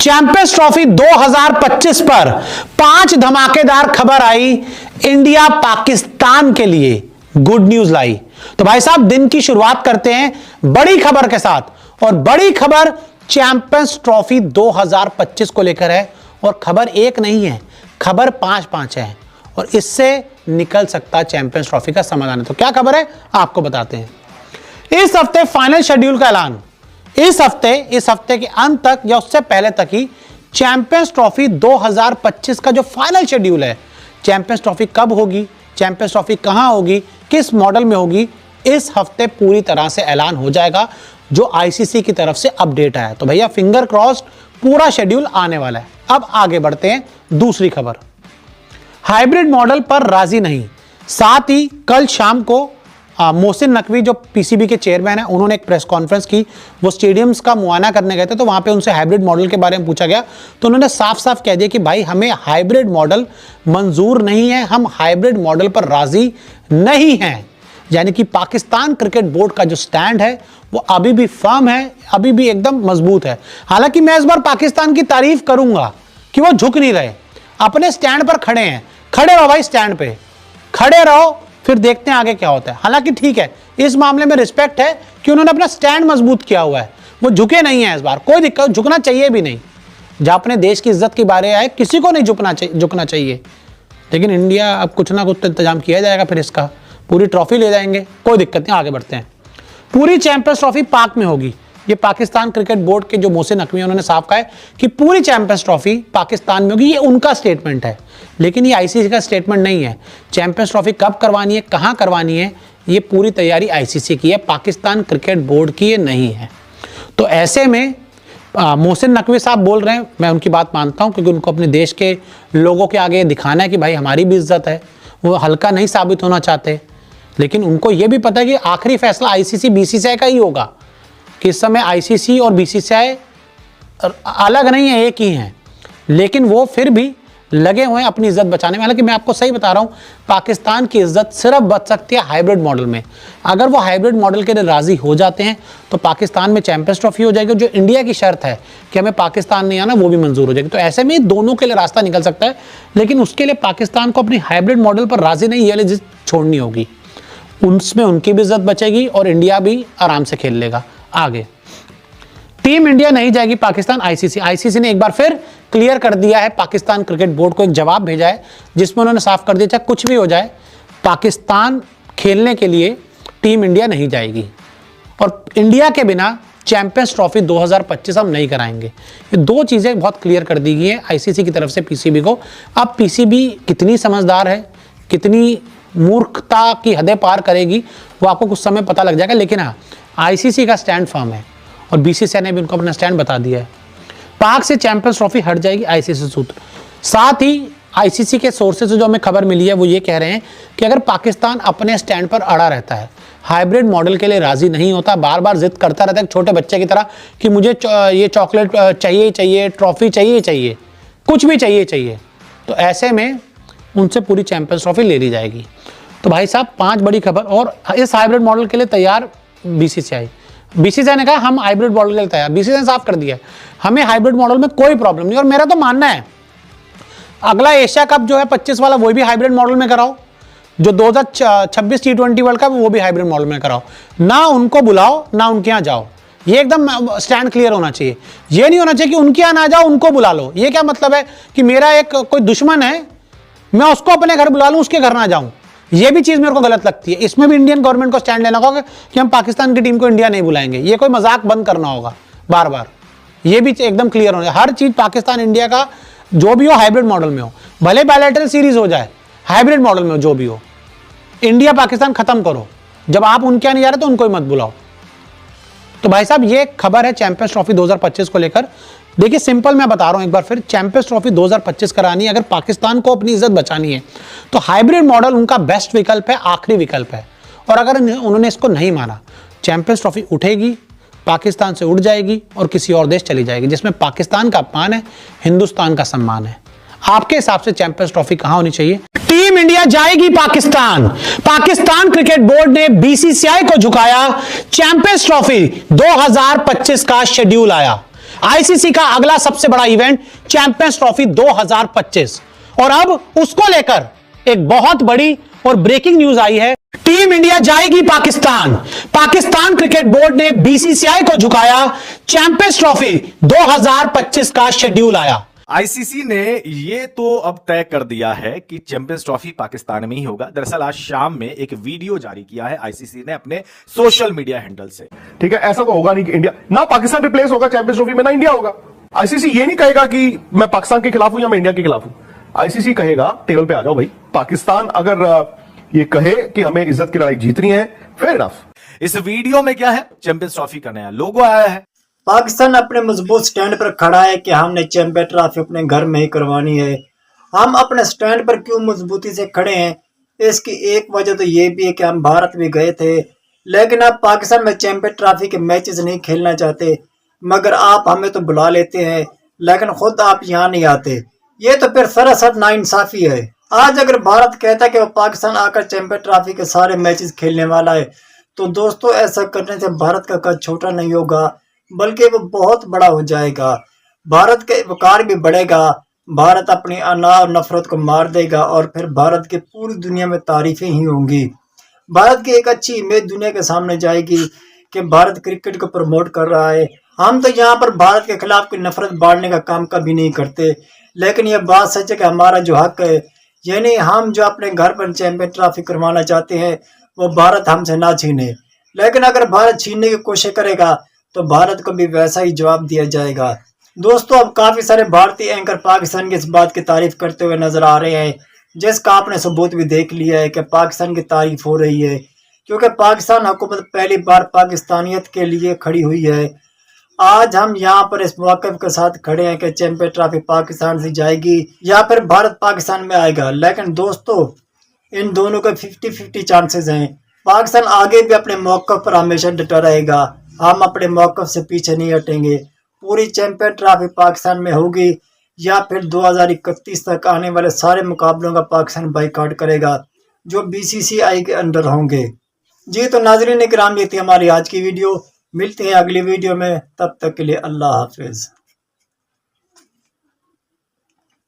Champions trophy 2025 पर 5 धमाकेदार खबर आई इंडिया पाकिस्तान के लिए। गुड न्यूज लाई। तो भाई साहब दिन की शुरुआत करते हैं बड़ी खबर के साथ, और बड़ी खबर चैंपियंस ट्रॉफी 2025 को लेकर है। और खबर एक नहीं है, खबर 5 है, और इससे निकल सकता है चैंपियंस ट्रॉफी का समाधान। तो क्या खबर है आपको बताते हैं। इस हफ्ते फाइनल शेड्यूल का ऐलान, इस हफ्ते के अंत तक या उससे पहले तक ही चैंपियंस ट्रॉफी 2025 का जो फाइनल शेड्यूल है, चैंपियंस ट्रॉफी कब होगी, चैंपियंस ट्रॉफी कहां होगी, किस मॉडल में होगी, इस हफ्ते पूरी तरह से ऐलान हो जाएगा, जो आईसीसी की तरफ से अपडेट आया। तो भैया फिंगर क्रॉस्ड, पूरा शेड्यूल आने वाला है। अब आगे बढ़ते हैं दूसरी खबर। हाइब्रिड मॉडल पर राजी नहीं। साथ ही कल शाम को मोहसिन नकवी जो पीसीबी के चेयरमैन है, उन्होंने एक प्रेस कॉन्फ्रेंस की। वो स्टेडियम्स का मुआयना करने गए थे, तो वहां पे उनसे हाइब्रिड मॉडल के बारे में पूछा गया, तो उन्होंने साफ साफ कह दिया कि भाई हमें हाइब्रिड मॉडल मंजूर नहीं है, हम हाइब्रिड मॉडल पर राजी नहीं हैं। यानी कि पाकिस्तान क्रिकेट बोर्ड का जो स्टैंड है वो अभी भी फर्म है, अभी भी एकदम मजबूत है। हालांकि मैं इस बार पाकिस्तान की तारीफ करूंगा कि वो झुक नहीं रहे, अपने स्टैंड पर खड़े हैं। खड़े रहो भाई, स्टैंड पे खड़े रहो, फिर देखते हैं आगे क्या होता है। हालांकि ठीक है, इस मामले में रिस्पेक्ट है कि उन्होंने अपना स्टैंड मजबूत किया हुआ है, वो झुके नहीं है इस बार। कोई दिक्कत, झुकना चाहिए भी नहीं। जहां अपने देश की इज्जत की बारे आए, किसी को नहीं झुकना चाहिए। लेकिन इंडिया अब कुछ ना कुछ तो इंतजाम किया जाएगा, फिर इसका पूरी ट्रॉफी ले जाएंगे, कोई दिक्कत नहीं। आगे बढ़ते हैं। पूरी चैंपियंस ट्रॉफी पाक में होगी। ये पाकिस्तान क्रिकेट बोर्ड के जो मोहसिन नकवी, उन्होंने साफ कहा है कि पूरी चैंपियंस ट्रॉफी पाकिस्तान में होगी। ये उनका स्टेटमेंट है, लेकिन ये आईसीसी का स्टेटमेंट नहीं है। चैंपियंस ट्रॉफी कब करवानी है, कहां करवानी है, ये पूरी तैयारी आईसीसी की है, पाकिस्तान क्रिकेट बोर्ड की ये नहीं है। तो ऐसे में मोहसिन नकवी साहब बोल रहे हैं, मैं उनकी बात मानता हूं, क्योंकि उनको अपने देश के लोगों के आगे दिखाना है कि भाई हमारी भी इज्जत है। वो हल्का नहीं साबित होना चाहते, लेकिन उनको ये भी पता है कि आखिरी फैसला आईसीसी बीसीसीआई का ही होगा, कि इस समय आईसीसी और बीसीसीआई अलग नहीं है, एक ही हैं। लेकिन वो फिर भी लगे हुए हैं अपनी इज्जत बचाने में। हालांकि मैं आपको सही बता रहा हूं, पाकिस्तान की इज्जत सिर्फ बच सकती है हाइब्रिड मॉडल में। अगर वो हाइब्रिड मॉडल के लिए राजी हो जाते हैं तो पाकिस्तान में चैंपियंस ट्रॉफी हो जाएगी। जो इंडिया की शर्त है कि हमें पाकिस्तान नहीं आना, वो भी मंजूर हो जाएगी। तो ऐसे में दोनों के लिए रास्ता निकल सकता है, लेकिन उसके लिए पाकिस्तान को अपनी हाइब्रिड मॉडल पर राजी नहीं, ये वाली जिद छोड़नी होगी। उसमें उनकी भी इज्जत बचेगी और इंडिया भी आराम से खेल लेगा। आगे टीम इंडिया नहीं जाएगी पाकिस्तान। आईसीसी ने एक बार फिर क्लियर कर दिया है, पाकिस्तान क्रिकेट बोर्ड को एक जवाब भेजा है, जिसमें उन्होंने साफ कर दिया चाहे कुछ भी हो जाए, पाकिस्तान खेलने के लिए टीम इंडिया नहीं जाएगी, और इंडिया के बिना चैंपियंस ट्रॉफी 2025 हम नहीं कराएंगे। ये दो चीजें बहुत क्लियर कर दी गई है आईसीसी की तरफ से पीसीबी को। अब पीसीबी कितनी समझदार है, कितनी मूर्खता की हदें पार करेगी, वो आपको कुछ समय पता लग जाएगा। लेकिन हाँ, आईसीसी का स्टैंड फर्म है, और बीसीसीआई ने भी उनको अपना स्टैंड बता दिया है। पाक से चैंपियंस ट्रॉफी हट जाएगी, आईसीसी सूत्र। साथ ही आईसीसी के सोर्सेज से जो हमें खबर मिली है, वो ये कह रहे हैं कि अगर पाकिस्तान अपने स्टैंड पर अड़ा रहता है, हाइब्रिड मॉडल के लिए राजी नहीं होता, बार बार जिद करता रहता है छोटे बच्चे की तरह कि मुझे ये चॉकलेट चाहिए, ट्रॉफी चाहिए, कुछ भी चाहिए, तो ऐसे में उनसे पूरी चैंपियंस ट्रॉफी ले ली जाएगी। तो भाई साहब 5 बड़ी खबर। और इस हाइब्रिड मॉडल के लिए तैयार बीसीसीआई ने कहा हम हाइब्रिड मॉडल के लिए तैयार। बीसीसीआई ने साफ कर दिया है, हमें हाइब्रिड मॉडल में कोई प्रॉब्लम नहीं। और मेरा तो मानना है अगला एशिया कप जो है 25 वाला, वो भी हाइब्रिड मॉडल में कराओ। जो 2026 T20 वर्ल्ड कप, वो भी हाइब्रिड मॉडल में कराओ। ना उनको बुलाओ, ना उनके यहाँ जाओ। ये एकदम स्टैंड क्लियर होना चाहिए। ये नहीं होना चाहिए कि उनके यहाँ ना जाओ, उनको बुला लो। ये क्या मतलब है कि मेरा एक कोई दुश्मन है, मैं उसको अपने घर बुला लूं, उसके घर ना जाऊं। ये भी चीज मेरे को गलत लगती है। इसमें भी इंडियन गवर्नमेंट को स्टैंड लेना होगा कि हम पाकिस्तान की टीम को इंडिया नहीं बुलाएंगे। ये कोई मजाक बंद करना होगा बार बार। ये भी एकदम क्लियर होना, हर चीज पाकिस्तान इंडिया का जो भी हो हाइब्रिड मॉडल में हो, भले बायलैटरल सीरीज हो जाए, हाइब्रिड मॉडल में हो, जो भी हो। इंडिया पाकिस्तान खत्म करो, जब आप उनके यहाँ नहीं जा रहे तो उनको ही मत बुलाओ। तो भाई साहब ये खबर है चैंपियंस ट्रॉफी 2025 को लेकर। देखिए सिंपल मैं बता रहा हूं एक बार फिर, चैंपियंस ट्रॉफी 2025 करानी है, अगर पाकिस्तान को अपनी इज्जत बचानी है, तो हाइब्रिड मॉडल उनका बेस्ट विकल्प है, आखिरी विकल्प है। और अगर उन्होंने इसको नहीं माना, चैंपियंस ट्रॉफी उठेगी, पाकिस्तान से उड़ जाएगी और किसी और देश चली जाएगी, जिसमें पाकिस्तान का अपमान है, हिंदुस्तान का सम्मान है। आपके हिसाब से चैंपियंस ट्रॉफी कहां होनी चाहिए? टीम इंडिया जाएगी पाकिस्तान। पाकिस्तान क्रिकेट बोर्ड ने बीसीसीआई को झुकाया, चैंपियंस ट्रॉफी 2025 का शेड्यूल आया। आईसीसी का अगला सबसे बड़ा इवेंट चैंपियंस ट्रॉफी 2025 और अब उसको लेकर एक बहुत बड़ी और ब्रेकिंग न्यूज आई है। टीम इंडिया जाएगी पाकिस्तान। पाकिस्तान क्रिकेट बोर्ड ने बीसीसीआई को झुकाया, चैंपियंस ट्रॉफी 2025 का शेड्यूल आया। आईसीसी ने ये तो अब तय कर दिया है कि चैंपियंस ट्रॉफी पाकिस्तान में ही होगा। दरअसल आज शाम में एक वीडियो जारी किया है आईसीसी ने अपने सोशल मीडिया हैंडल से। ठीक है, ऐसा तो होगा नहीं कि इंडिया ना पाकिस्तान रिप्लेस होगा चैंपियंस ट्रॉफी में, ना इंडिया होगा। आईसीसी ये नहीं कहेगा कि मैं पाकिस्तान के खिलाफ हूं या मैं इंडिया के खिलाफ हूं। आईसीसी कहेगा टेबल पे आ जाओ भाई, पाकिस्तान अगर ये कहे कि हमें इज्जत की लड़ाई जीतनी है, फेयर इनफ। इस वीडियो में क्या है, चैंपियंस ट्रॉफी का नया लोगो आया है। पाकिस्तान अपने मजबूत स्टैंड पर खड़ा है कि हमने चैंपियन ट्रॉफी अपने घर में ही करवानी है। हम अपने स्टैंड पर क्यों मजबूती से खड़े हैं, इसकी एक वजह तो ये भी है कि हम भारत भी गए थे, लेकिन आप पाकिस्तान में चैंपियन ट्रॉफी के मैचेस नहीं खेलना चाहते, मगर आप हमें तो बुला लेते हैं लेकिन खुद आप यहाँ नहीं आते। ये तो फिर सरासर नाइंसाफी है। आज अगर भारत कहता है कि वो पाकिस्तान आकर चैंपियन ट्रॉफी के सारे मैचेस खेलने वाला है, तो दोस्तों ऐसा करने से भारत का कद छोटा नहीं होगा बल्कि वो बहुत बड़ा हो जाएगा। भारत के वकार भी बढ़ेगा, भारत अपनी अना और नफरत को मार देगा और फिर भारत के पूरी दुनिया में तारीफें ही होंगी। भारत की एक अच्छी इमेज दुनिया के सामने जाएगी कि भारत क्रिकेट को प्रमोट कर रहा है। हम तो यहाँ पर भारत के खिलाफ कोई नफरत बांटने का काम कभी नहीं करते, लेकिन यह बात सच है कि हमारा जो हक है, यानी हम जो अपने घर पर चैंपियन ट्रॉफी करवाना चाहते हैं, वो भारत हमसे ना छीने। लेकिन अगर भारत छीनने की कोशिश करेगा तो भारत को भी वैसा ही जवाब दिया जाएगा। दोस्तों, अब काफी सारे भारतीय एंकर पाकिस्तान की इस बात की तारीफ करते हुए नजर आ रहे हैं, जिसका आपने सबूत भी देख लिया है कि पाकिस्तान की तारीफ हो रही है, क्योंकि पाकिस्तान हुकूमत पहली बार पाकिस्तानियत के लिए खड़ी हुई है। आज हम यहाँ पर इस मौके के साथ खड़े हैं कि चैंपियन ट्रॉफी पाकिस्तान से जाएगी या फिर भारत पाकिस्तान में आएगा, लेकिन दोस्तों इन दोनों के 50-50 चांसेस हैं। पाकिस्तान आगे भी अपने मौक़िफ़ पर हमेशा डटा रहेगा, हम अपने मौक़िफ़ से पीछे नहीं हटेंगे। पूरी चैंपियन ट्रॉफी पाकिस्तान में होगी या फिर 2031 तक आने वाले सारे मुकाबलों का पाकिस्तान बाइकआउट करेगा जो बीसीसीआई के अंडर होंगे। जी तो नाज़रीन इकराम, ये थी हमारी आज की वीडियो। मिलते हैं अगली वीडियो में, तब तक के लिए अल्लाह हाफिज़।